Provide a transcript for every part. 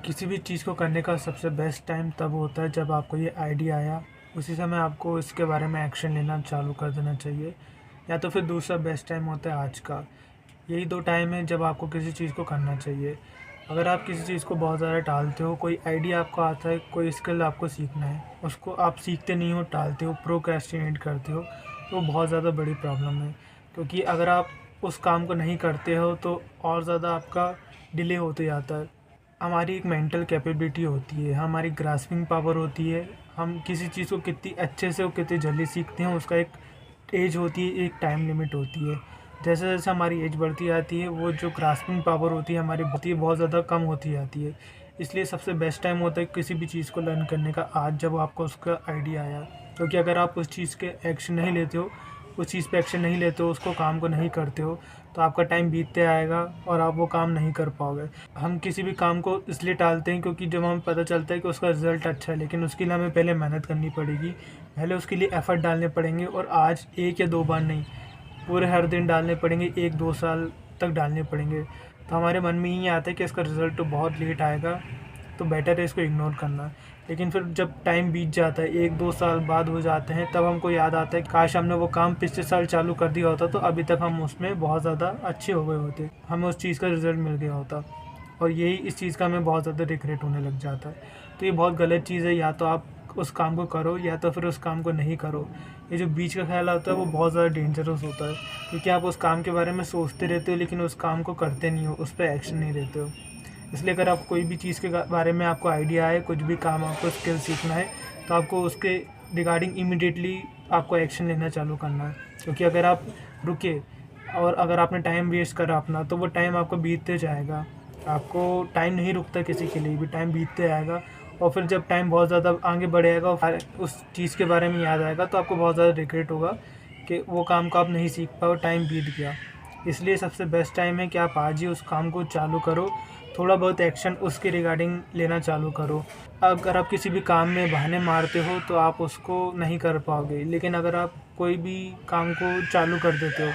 किसी भी चीज़ को करने का सबसे बेस्ट टाइम तब होता है जब आपको ये आइडिया आया, उसी समय आपको इसके बारे में एक्शन लेना चालू कर देना चाहिए। या तो फिर दूसरा बेस्ट टाइम होता है आज का। यही 2 टाइम है जब आपको किसी चीज़ को करना चाहिए। अगर आप किसी चीज़ को बहुत ज़्यादा टालते हो, कोई आइडिया आपको आता है, कोई स्किल आपको सीखना है, उसको आप सीखते नहीं हो, टालते हो, प्रोक्रेस्टिनेट करते हो, तो बहुत ज़्यादा बड़ी प्रॉब्लम है। क्योंकि अगर आप उस काम को नहीं करते हो तो और ज़्यादा आपका डिले होते जाता है। हमारी एक मेंटल कैपेबिलिटी होती है, हमारी ग्रास्पिंग पावर होती है, हम किसी चीज़ को कितनी अच्छे से और कितनी जल्दी सीखते हैं, उसका एक एज होती है, एक टाइम लिमिट होती है। जैसे जैसे हमारी एज बढ़ती जाती है, वो जो ग्रास्पिंग पावर होती है हमारी बहुत ज़्यादा कम होती जाती है। इसलिए सबसे बेस्ट टाइम होता है किसी भी चीज़ को लर्न करने का आज, जब आपको उसका आइडिया आया। क्योंकि अगर आप उस चीज़ के एक्शन नहीं लेते हो, उस चीज़ पे एक्शन नहीं लेते हो, उसको काम को नहीं करते हो, तो आपका टाइम बीतते आएगा और आप वो काम नहीं कर पाओगे। हम किसी भी काम को इसलिए टालते हैं क्योंकि जब हमें पता चलता है कि उसका रिज़ल्ट अच्छा है, लेकिन उसके लिए हमें पहले मेहनत करनी पड़ेगी, पहले उसके लिए एफ़र्ट डालने पड़ेंगे, और आज 1 या 2 बार नहीं, पूरे हर दिन डालने पड़ेंगे, 1-2 साल तक डालने पड़ेंगे। तो हमारे मन में ये आता है कि इसका रिज़ल्ट तो बहुत लेट आएगा, तो बेटर है इसको इग्नोर करना। लेकिन फिर जब टाइम बीत जाता है, 1-2 साल बाद हो जाते हैं, तब हमको याद आता है काश हमने वो काम पिछले साल चालू कर दिया होता, तो अभी तक हम उसमें बहुत ज़्यादा अच्छे हो गए होते, हमें उस चीज़ का रिज़ल्ट मिल गया होता। और यही इस चीज़ का हमें बहुत ज़्यादा रिग्रेट होने लग जाता है। तो ये बहुत गलत चीज़ है, या तो आप उस काम को करो या तो फिर उस काम को नहीं करो। ये जो बीच का ख़्याल होता है वो बहुत ज़्यादा डेंजरस होता है, क्योंकि आप उस काम के बारे में सोचते रहते हो लेकिन उस काम को करते नहीं हो, उस पे एक्शन नहीं लेते हो। इसलिए अगर आप कोई भी चीज़ के बारे में आपको आइडिया है, कुछ भी काम आपको स्किल सीखना है, तो आपको उसके रिगार्डिंग इमीडिएटली आपको एक्शन लेना चालू करना है। क्योंकि अगर आप रुके और अगर आपने टाइम वेस्ट करा अपना, तो वो टाइम आपको बीतते जाएगा। आपको टाइम नहीं रुकता किसी के लिए भी, टाइम बीतते आएगा, और फिर जब टाइम बहुत ज़्यादा आगे बढ़ेगा और उस चीज़ के बारे में याद आएगा, तो आपको बहुत ज़्यादा रिग्रेट होगा कि वो काम को आप नहीं सीख पाए और टाइम बीत गया। इसलिए सबसे बेस्ट टाइम है कि आप आज ही उस काम को चालू करो, थोड़ा बहुत एक्शन उसके रिगार्डिंग लेना चालू करो। अगर आप किसी भी काम में बहाने मारते हो तो आप उसको नहीं कर पाओगे, लेकिन अगर आप कोई भी काम को चालू कर देते हो,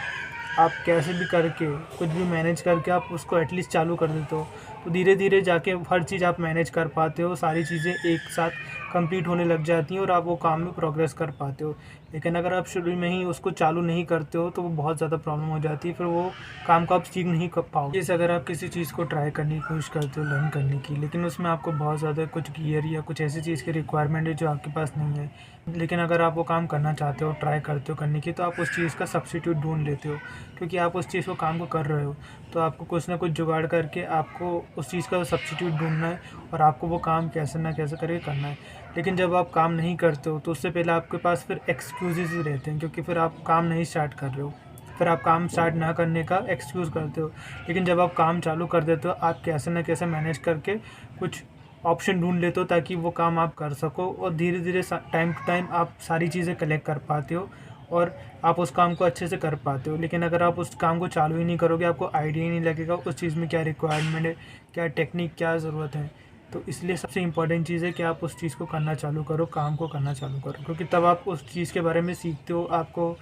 आप कैसे भी करके कुछ भी मैनेज करके आप उसको एटलीस्ट चालू कर देते हो, तो धीरे धीरे जाके हर चीज़ आप मैनेज कर पाते हो, सारी चीज़ें एक साथ कंप्लीट होने लग जाती हैं और आप वो काम में प्रोग्रेस कर पाते हो। लेकिन अगर आप शुरू में ही उसको चालू नहीं करते हो तो वो बहुत ज़्यादा प्रॉब्लम हो जाती है, फिर वो काम को आप सीख नहीं कर पाओगे। जैसे अगर आप किसी चीज़ को ट्राई करने की कोशिश करते हो लर्न करने की, लेकिन उसमें आपको बहुत ज़्यादा कुछ गियर या कुछ ऐसी चीज़ की रिक्वायरमेंट है जो आपके पास नहीं है, लेकिन अगर आप वो काम करना चाहते हो, ट्राई करते हो करने की, तो आप उस चीज़ का सब्स्टिट्यूट ढूंढ लेते हो। क्योंकि आप उस चीज़ को काम को कर रहे हो, तो आपको कुछ ना कुछ जुगाड़ करके आपको उस चीज़ का सब्स्टिट्यूट ढूंढना है और आपको वो काम कैसे ना कैसे करके करना है। लेकिन जब आप काम नहीं करते हो तो उससे पहले आपके पास फिर एक्सक्यूज़ेज़ ही रहते हैं, क्योंकि फिर आप काम नहीं स्टार्ट कर रहे हो, फिर आप काम स्टार्ट ना करने का एक्सक्यूज़ करते हो। लेकिन जब आप काम चालू कर देते हो, आप कैसे ना कैसे मैनेज करके कुछ ऑप्शन ढूंढ लेते हो ताकि वो काम आप कर सको, और धीरे धीरे टाइम टू टाइम आप सारी चीज़ें कलेक्ट कर पाते हो और आप उस काम को अच्छे से कर पाते हो। लेकिन अगर आप उस काम को चालू ही नहीं करोगे, आपको आइडिया ही नहीं लगेगा उस चीज़ में क्या रिक्वायरमेंट है, क्या टेक्निक, क्या ज़रूरत है। तो इसलिए सबसे इम्पोर्टेंट चीज़ है कि आप उस चीज़ को करना चालू करो, काम को करना चालू करो, क्योंकि तब आप उस चीज़ के बारे में सीखते हो, आपको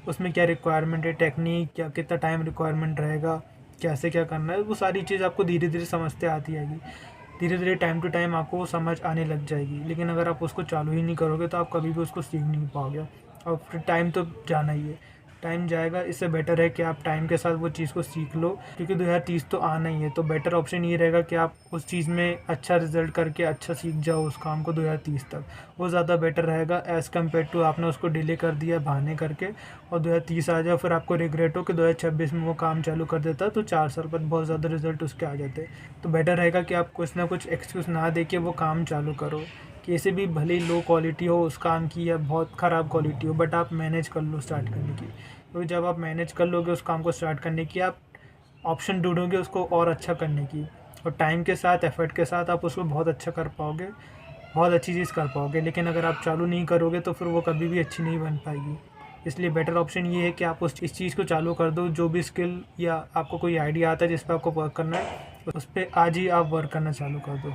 उसमें क्या रिक्वायरमेंट है, टेक्निक क्या, कितना टाइम रिक्वायरमेंट रहेगा, कैसे क्या करना है, वो सारी चीज़ आपको धीरे धीरे समझते आती आएगी। धीरे धीरे टाइम टू टाइम आपको वो समझ आने लग जाएगी। लेकिन अगर आप उसको चालू ही नहीं करोगे तो आप कभी भी उसको सीख नहीं पाओगे, और फिर टाइम तो जाना ही है, टाइम जाएगा। इससे बेटर है कि आप टाइम के साथ वो चीज़ को सीख लो, क्योंकि 2030 तो आना ही है। तो बेटर ऑप्शन ये रहेगा कि आप उस चीज़ में अच्छा रिजल्ट करके अच्छा सीख जाओ उस काम को 2030 तक। वो ज़्यादा बेटर रहेगा एज़ कम्पेयर टू आपने उसको डिले कर दिया बहाने करके, और 2030 आ जाओ, फिर आपको रिग्रेट हो कि 2026 में वो काम चालू कर देता, तो 4 साल बाद बहुत ज़्यादा रिजल्ट उसके आ जाते। तो बेटर रहेगा कि आप कुछ ना कुछ एक्सक्यूज़ ना दे के वो काम चालू करो। कैसे भी भले ही लो क्वालिटी हो उस काम की या बहुत ख़राब क्वालिटी हो, बट आप मैनेज कर लो स्टार्ट करने की। तो जब आप मैनेज कर लोगे उस काम को स्टार्ट करने की, आप ऑप्शन ढूंढोगे उसको और अच्छा करने की, और टाइम के साथ, एफर्ट के साथ आप उसको बहुत अच्छा कर पाओगे, बहुत अच्छी चीज़ कर पाओगे। लेकिन अगर आप चालू नहीं करोगे तो फिर वो कभी भी अच्छी नहीं बन पाएगी। इसलिए बेटर ऑप्शन ये है कि आप इस चीज़ को चालू कर दो। जो भी स्किल या आपको कोई आइडिया आता है जिस पर आपको वर्क करना है, उस पर आज ही आप वर्क करना चालू कर दो।